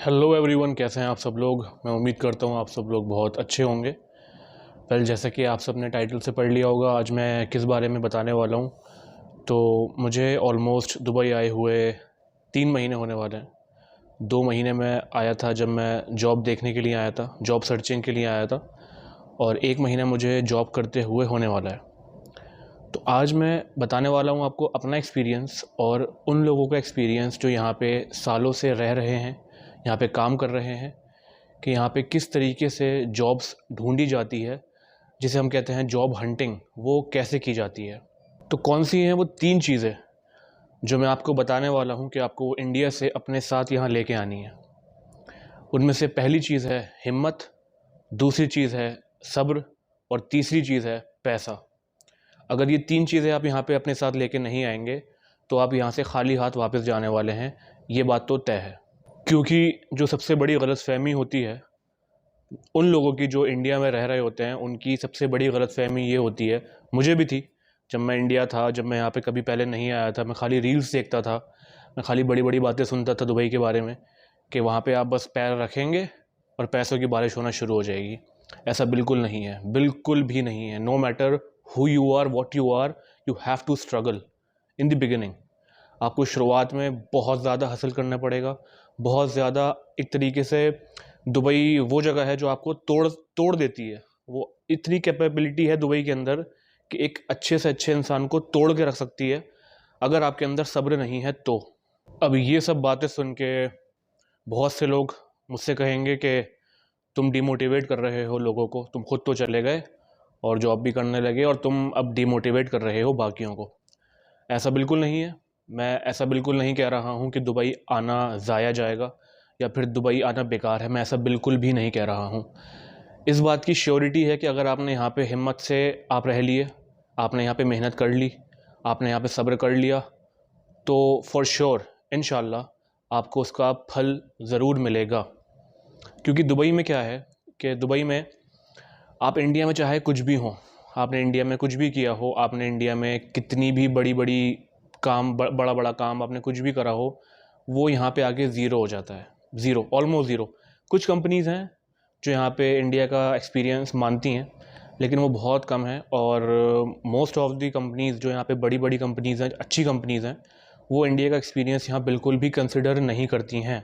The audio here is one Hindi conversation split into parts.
हेलो एवरीवन, कैसे हैं आप सब लोग। मैं उम्मीद करता हूँ आप सब लोग बहुत अच्छे होंगे। जैसा कि आप सब ने टाइटल से पढ़ लिया होगा, आज मैं किस बारे में बताने वाला हूँ। तो मुझे ऑलमोस्ट दुबई आए हुए 3 महीने होने वाले हैं। 2 महीने में आया था जब मैं जॉब देखने के लिए आया था, जॉब सर्चिंग के लिए आया था, और 1 महीना मुझे जॉब करते हुए होने वाला है। तो आज मैं बताने वाला हूँ आपको अपना एक्सपीरियंस और उन लोगों का एक्सपीरियंस जो यहाँ पे सालों से रह रहे हैं, यहाँ पे काम कर रहे हैं, कि यहाँ पे किस तरीके से जॉब्स ढूंढी जाती है, जिसे हम कहते हैं जॉब हंटिंग, वो कैसे की जाती है। तो कौन सी हैं वो 3 चीज़ें जो मैं आपको बताने वाला हूँ कि आपको इंडिया से अपने साथ यहाँ लेके आनी है। उनमें से पहली चीज़ है हिम्मत, दूसरी चीज़ है सब्र, और तीसरी चीज़ है पैसा। अगर ये 3 चीज़ें आप यहाँ पे अपने साथ लेके नहीं आएंगे तो आप यहाँ से खाली हाथ वापस जाने वाले हैं, ये बात तो तय है। क्योंकि जो सबसे बड़ी गलतफ़हमी होती है उन लोगों की जो इंडिया में रह रहे होते हैं, उनकी सबसे बड़ी गलतफ़हमी ये होती है, मुझे भी थी जब मैं इंडिया था, जब मैं यहाँ पे कभी पहले नहीं आया था, मैं खाली रील्स देखता था, मैं खाली बड़ी बड़ी बातें सुनता था दुबई के बारे में, कि वहाँ पे आप बस पैर रखेंगे और पैसों की बारिश होना शुरू हो जाएगी। ऐसा बिल्कुल नहीं है, बिल्कुल भी नहीं है। No matter who you are, what you have to struggle in the beginning. आपको शुरुआत में बहुत ज़्यादा हासिल करना पड़ेगा, बहुत ज़्यादा। एक तरीके से दुबई वो जगह है जो आपको तोड़ तोड़ देती है। वो इतनी कैपेबिलिटी है दुबई के अंदर कि एक अच्छे से अच्छे इंसान को तोड़ के रख सकती है, अगर आपके अंदर सब्र नहीं है तो। अब ये सब बातें सुन के बहुत से लोग मुझसे कहेंगे कि तुम डिमोटिवेट कर रहे हो लोगों को, तुम खुद तो चले गए और जॉब भी करने लगे और तुम अब डिमोटिवेट कर रहे हो बाकियों को। ऐसा बिल्कुल नहीं है। मैं ऐसा बिल्कुल नहीं कह रहा हूँ कि दुबई आना ज़ाया जाएगा या फिर दुबई आना बेकार है। मैं ऐसा बिल्कुल भी नहीं कह रहा हूँ। इस बात की श्योरिटी है कि अगर आपने यहाँ पे हिम्मत से आप रह लिए, आपने यहाँ पे मेहनत कर ली, आपने यहाँ पे सब्र कर लिया, तो फॉर श्योर इंशाल्लाह आपको उसका फल ज़रूर मिलेगा। क्योंकि दुबई में क्या है कि दुबई में आप इंडिया में चाहे कुछ भी हो, आपने इंडिया में कुछ भी किया हो, आपने इंडिया में कितनी भी बड़ी बड़ी काम, बड़ा बड़ा काम आपने कुछ भी करा हो, वो यहाँ पे आके ज़ीरो हो जाता है। Zero, almost zero. कुछ कंपनीज़ हैं जो यहाँ पे इंडिया का एक्सपीरियंस मानती हैं, लेकिन वो बहुत कम है। और मोस्ट ऑफ दी कंपनीज़ जो यहाँ पे बड़ी बड़ी कंपनीज़ हैं, अच्छी कंपनीज़ हैं, वो इंडिया का एक्सपीरियंस यहाँ बिल्कुल भी कंसिडर नहीं करती हैं।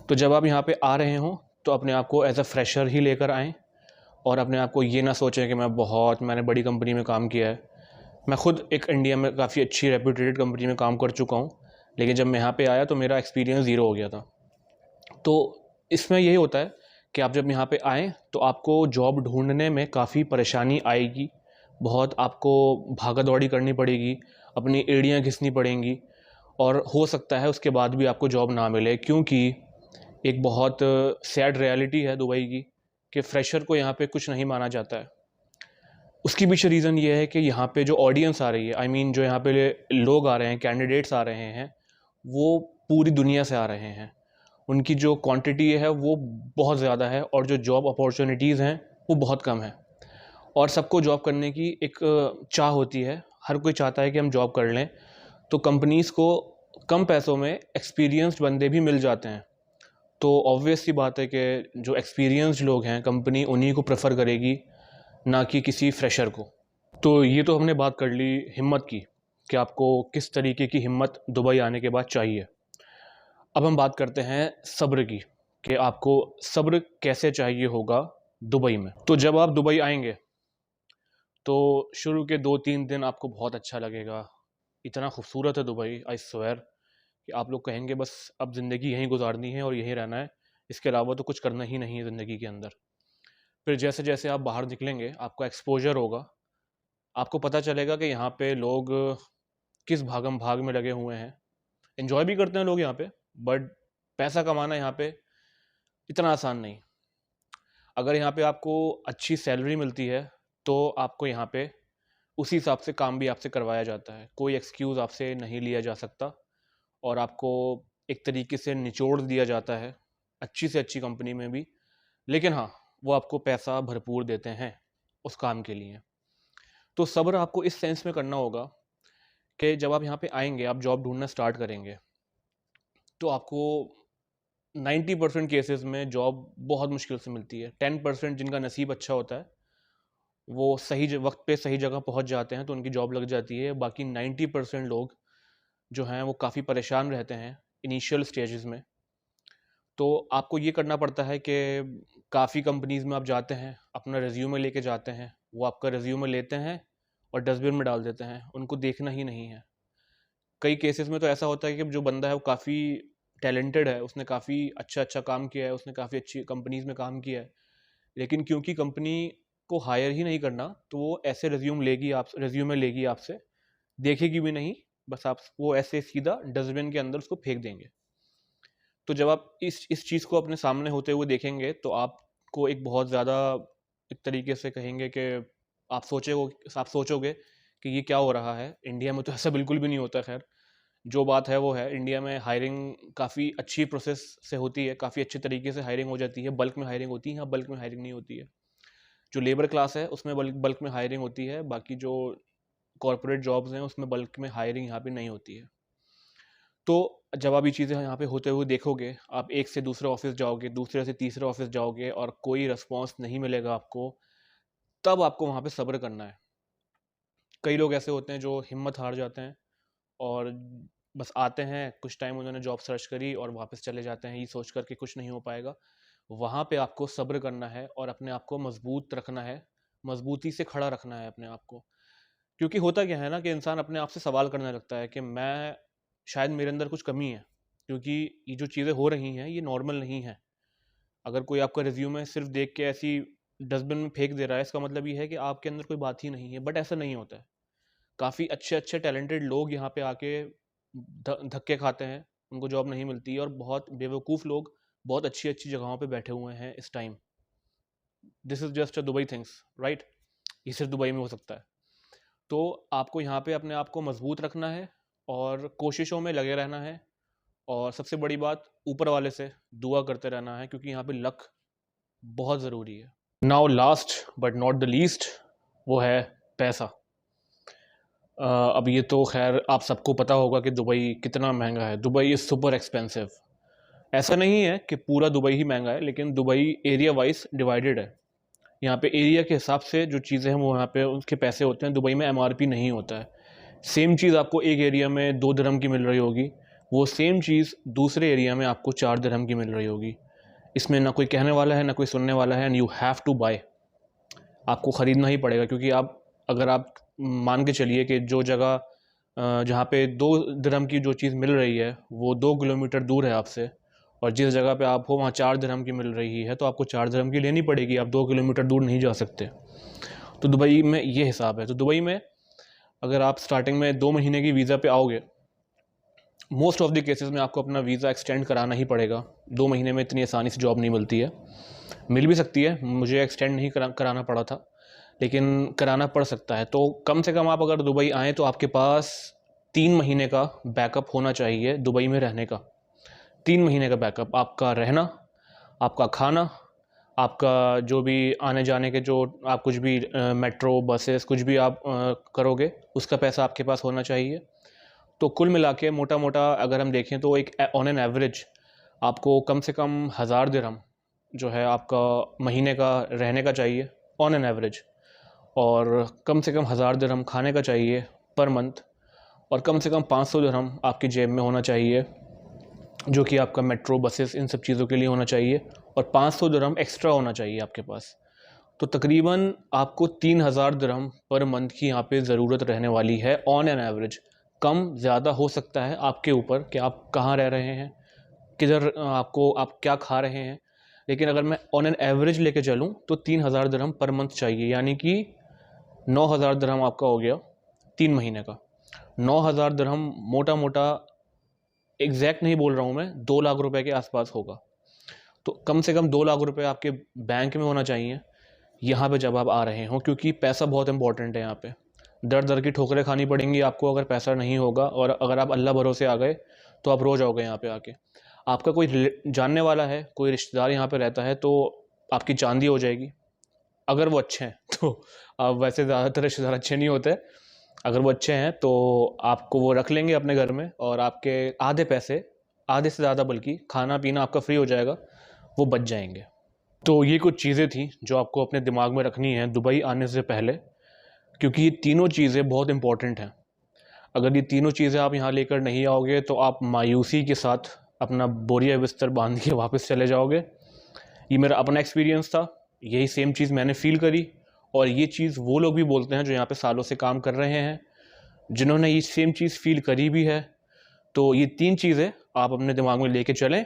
तो जब आप यहाँ पे आ रहे हों तो अपने आप को एज अ फ्रेशर ही लेकर आएँ, और अपने आप को ये ना सोचें कि मैंने बड़ी कंपनी में काम किया है। मैं खुद एक इंडिया में काफ़ी अच्छी रेप्यूटेड कंपनी में काम कर चुका हूँ, लेकिन जब मैं यहाँ पे आया तो मेरा एक्सपीरियंस ज़ीरो हो गया था। तो इसमें यही होता है कि आप जब यहाँ पे आएँ तो आपको जॉब ढूंढने में काफ़ी परेशानी आएगी, बहुत आपको भागा दौड़ी करनी पड़ेगी, अपनी एड़ियाँ घिसनी पड़ेंगी, और हो सकता है उसके बाद भी आपको जॉब ना मिले। क्योंकि एक बहुत सैड रियलिटी है दुबई की कि फ्रेशर को यहाँ पे कुछ नहीं माना जाता है। उसकी पीछे रीज़न ये है कि यहाँ पे जो ऑडियंस आ रही है, जो यहाँ पे लोग आ रहे हैं, कैंडिडेट्स आ रहे हैं, वो पूरी दुनिया से आ रहे हैं। उनकी जो क्वांटिटी है वो बहुत ज़्यादा है, और जो जॉब अपॉर्चुनिटीज़ हैं वो बहुत कम है। और सबको जॉब करने की एक चाह होती है, हर कोई चाहता है कि हम जॉब कर लें। तो कंपनीज़ को कम पैसों में एक्सपीरियंस्ड बंदे भी मिल जाते हैं। तो ऑब्वियस सी बात है कि जो एक्सपीरियंस्ड लोग हैं, कंपनी उन्हीं को प्रेफर करेगी, ना कि किसी फ्रेशर को। तो ये तो हमने बात कर ली हिम्मत की, कि आपको किस तरीके की हिम्मत दुबई आने के बाद चाहिए। अब हम बात करते हैं सब्र की, कि आपको सब्र कैसे चाहिए होगा दुबई में। तो जब आप दुबई आएंगे तो शुरू के 2-3 दिन आपको बहुत अच्छा लगेगा। इतना खूबसूरत है दुबई, आई स्वेयर, कि आप लोग कहेंगे बस अब ज़िंदगी यहीं गुजारनी है और यहीं रहना है, इसके अलावा तो कुछ करना ही नहीं है ज़िंदगी के अंदर। फिर जैसे जैसे आप बाहर निकलेंगे आपका एक्सपोजर होगा, आपको पता चलेगा कि यहाँ पे लोग किस भागम भाग में लगे हुए हैं। एंजॉय भी करते हैं लोग यहाँ पे, बट पैसा कमाना यहाँ पे इतना आसान नहीं। अगर यहाँ पे आपको अच्छी सैलरी मिलती है तो आपको यहाँ पे उसी हिसाब से काम भी आपसे करवाया जाता है, कोई एक्सक्यूज़ आपसे नहीं लिया जा सकता, और आपको एक तरीके से निचोड़ दिया जाता है अच्छी से अच्छी कंपनी में भी। लेकिन हाँ, वो आपको पैसा भरपूर देते हैं उस काम के लिए। तो सब्र आपको इस सेंस में करना होगा कि जब आप यहाँ पे आएंगे, आप जॉब ढूंढना स्टार्ट करेंगे, तो आपको 90% केसेस में जॉब बहुत मुश्किल से मिलती है। 10% जिनका नसीब अच्छा होता है वो सही वक्त पे सही जगह पहुंच जाते हैं तो उनकी जॉब लग जाती है। बाकी 90% लोग जो हैं वो काफ़ी परेशान रहते हैं इनिशियल स्टेजेस में। तो आपको ये करना पड़ता है कि काफ़ी कंपनीज़ में आप जाते हैं, अपना रिज्यूमे लेके जाते हैं, वो आपका रिज्यूमे लेते हैं और डस्टबिन में डाल देते हैं, उनको देखना ही नहीं है। कई केसेस में तो ऐसा होता है कि जो बंदा है वो काफ़ी टैलेंटेड है, उसने काफ़ी अच्छा काम किया है, उसने काफ़ी अच्छी कंपनीज़ में काम किया है, लेकिन क्योंकि कंपनी को हायर ही नहीं करना तो वो ऐसे रिज्यूमे लेगी आपसे, देखेगी भी नहीं, बस आप वो ऐसे सीधा डस्टबिन के अंदर उसको फेंक देंगे। तो जब आप इस चीज़ को अपने सामने होते हुए देखेंगे तो आपको एक बहुत ज़्यादा एक तरीके से कहेंगे कि आप सोचोगे कि ये क्या हो रहा है। इंडिया में तो ऐसा बिल्कुल भी नहीं होता। खैर, जो बात है वो है, इंडिया में हायरिंग काफ़ी अच्छी प्रोसेस से होती है, काफ़ी अच्छे तरीके से हायरिंग हो जाती है, बल्क में हायरिंग होती है। यहाँ बल्क में हायरिंग नहीं होती है। जो लेबर क्लास है उसमें बल्क में हायरिंग होती है, बाकी जो कॉरपोरेट जॉब्स हैं उसमें बल्क में हायरिंग यहाँ पे नहीं होती है। तो जब आप ये चीज़ें यहाँ पे होते हुए देखोगे, आप एक से दूसरे ऑफिस जाओगे, दूसरे से तीसरे ऑफिस जाओगे और कोई रिस्पॉन्स नहीं मिलेगा आपको, तब आपको वहाँ पे सब्र करना है। कई लोग ऐसे होते हैं जो हिम्मत हार जाते हैं और बस आते हैं, कुछ टाइम उन्होंने जॉब सर्च करी और वापस चले जाते हैं ये सोच कर के कुछ नहीं हो पाएगा। वहाँ पे आपको सब्र करना है और अपने आप को मजबूत रखना है, मजबूती से खड़ा रखना है अपने आप को। क्योंकि होता क्या है ना कि इंसान अपने आप से सवाल करने लगता है कि मैं शायद मेरे अंदर कुछ कमी है, क्योंकि ये जो चीज़ें हो रही हैं ये नॉर्मल नहीं है। अगर कोई आपका रिज्यूमे सिर्फ देख के ऐसी डस्टबिन में फेंक दे रहा है, इसका मतलब ये है कि आपके अंदर कोई बात ही नहीं है। बट ऐसा नहीं होता है। काफ़ी अच्छे अच्छे टैलेंटेड लोग यहाँ पे आके धक्के खाते हैं, उनको जॉब नहीं मिलती, और बहुत बेवकूफ़ लोग बहुत अच्छी अच्छी जगहों पे बैठे हुए हैं इस time. This is just a Dubai things, right? ये सिर्फ दुबई में हो सकता है। तो आपको यहाँ पे अपने आप को मजबूत रखना है और कोशिशों में लगे रहना है, और सबसे बड़ी बात, ऊपर वाले से दुआ करते रहना है, क्योंकि यहाँ पे लक बहुत ज़रूरी है। Now last but not the least, वो है पैसा। अब ये तो खैर आप सबको पता होगा कि दुबई कितना महंगा है। Dubai is super expensive. ऐसा नहीं है कि पूरा दुबई ही महंगा है, लेकिन दुबई एरिया वाइज डिवाइडेड है। यहाँ पे एरिया के हिसाब से जो चीज़ें हैं वो यहाँ पे उसके पैसे होते हैं। दुबई में एमआरपी नहीं होता है। सेम चीज़ आपको एक एरिया में 2 दिरहम की मिल रही होगी, वो सेम चीज़ दूसरे एरिया में आपको 4 दिरहम की मिल रही होगी। इसमें ना कोई कहने वाला है ना कोई सुनने वाला है, and you have to buy. आपको ख़रीदना ही पड़ेगा, क्योंकि अगर आप मान के चलिए कि जो जगह जहाँ पे 2 दिरहम की जो चीज़ मिल रही है वो 2 किलोमीटर दूर है आपसे, और जिस जगह पे आप हो वहाँ 4 दिरहम की मिल रही है, तो आपको 4 दिरहम की लेनी पड़ेगी। आप 2 किलोमीटर दूर नहीं जा सकते। तो दुबई में ये हिसाब है। तो दुबई में अगर आप स्टार्टिंग में 2 महीने की वीज़ा पे आओगे, मोस्ट ऑफ द केसेस में आपको अपना वीज़ा एक्सटेंड कराना ही पड़ेगा। 2 महीने में इतनी आसानी से जॉब नहीं मिलती है। मिल भी सकती है, मुझे एक्सटेंड नहीं कराना पड़ा था, लेकिन कराना पड़ सकता है। तो कम से कम आप अगर दुबई आएँ तो आपके पास 3 महीने का बैकअप होना चाहिए दुबई में रहने का। 3 महीने का बैकअप, आपका रहना, आपका खाना, आपका जो भी आने जाने के जो आप कुछ भी मेट्रो बसेस कुछ भी आप करोगे, उसका पैसा आपके पास होना चाहिए। तो कुल मिला के मोटा मोटा अगर हम देखें तो एक ऑन एन एवरेज आपको कम से कम 1000 दिरहम जो है आपका महीने का रहने का चाहिए ऑन एन एवरेज, और कम से कम 1000 दिरहम खाने का चाहिए पर मंथ, और कम से कम 500 दिरहम आपकी जेब में होना चाहिए, जो कि आपका मेट्रो बसेस इन सब चीज़ों के लिए होना चाहिए, और 500 दिरहम एक्स्ट्रा होना चाहिए आपके पास। तो तकरीबन आपको 3000 दिरहम पर मंथ की यहाँ पे ज़रूरत रहने वाली है ऑन एन एवरेज। कम ज़्यादा हो सकता है आपके ऊपर कि आप कहाँ रह रहे हैं, किधर आप क्या खा रहे हैं, लेकिन अगर मैं ऑन एन एवरेज लेके चलूँ तो 3000 दिरहम पर मंथ चाहिए, यानी कि 9000 दिरहम आपका हो गया 3 महीने का। 9000 दिरहम मोटा मोटा, एग्जैक्ट नहीं बोल रहा हूँ मैं, 2 लाख रुपए के आसपास होगा। तो कम से कम 2 लाख रुपए आपके बैंक में होना चाहिए यहाँ पे जब आप आ रहे हो, क्योंकि पैसा बहुत इंपॉर्टेंट है यहाँ पे। दर दर की ठोकरें खानी पड़ेंगी आपको अगर पैसा नहीं होगा, और अगर आप अल्लाह भरोसे आ गए तो आप रो जाओगे यहाँ पे आके। आपका कोई जानने वाला है, कोई रिश्तेदार यहाँ पे रहता है, तो आपकी चांदी हो जाएगी अगर वो अच्छे हैं तो। अब वैसे ज़्यादातर रिश्तेदार अच्छे नहीं होते, अगर वो अच्छे हैं तो आपको वो रख लेंगे अपने घर में, और आपके आधे पैसे आधे से ज़्यादा बल्कि खाना पीना आपका फ्री हो जाएगा, वो बच जाएंगे। तो ये कुछ चीज़ें थी जो आपको अपने दिमाग में रखनी है दुबई आने से पहले, क्योंकि ये तीनों चीज़ें बहुत इंपॉर्टेंट हैं। अगर ये तीनों चीज़ें आप यहाँ लेकर नहीं आओगे तो आप मायूसी के साथ अपना बोरिया बिस्तर बांध के वापस चले जाओगे। ये मेरा अपना एक्सपीरियंस था, यही सेम चीज़ मैंने फ़ील करी, और ये चीज़ वो लोग भी बोलते हैं जो यहाँ पे सालों से काम कर रहे हैं, जिन्होंने ये सेम चीज़ फ़ील करी भी है। तो ये 3 चीज़ें आप अपने दिमाग में लेके चलें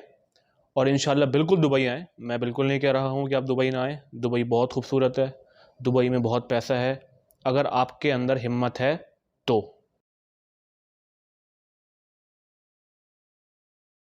और इंशाल्लाह बिल्कुल दुबई आएँ। मैं बिल्कुल नहीं कह रहा हूँ कि आप दुबई ना आएँ, दुबई बहुत खूबसूरत है, दुबई में बहुत पैसा है, अगर आपके अंदर हिम्मत है तो।